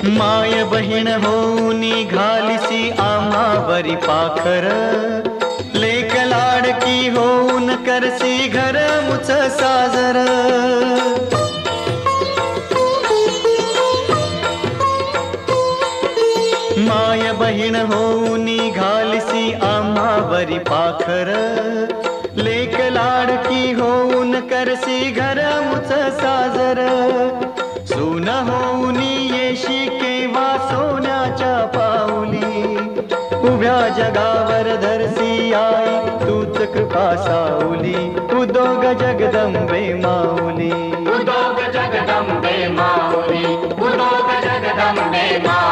माय बहीण होऊन घालिसी आम्हावरी पाखर, लेक लाडकी होऊन करसी घर मुच साजर. माय बहीण होऊन घालिसी आम्हावरी पाखर, लेक लाडकी होऊन करसी घर मुच साजर. सून होऊन येशी केव्हा सोन्याच्या पाऊली, उभ्या जगावर धरसी आई तूच कृपा सावली. उदोग जगदंबे माऊली, उदोग जगदंबे माऊली, उदोग जगदंबे माऊली.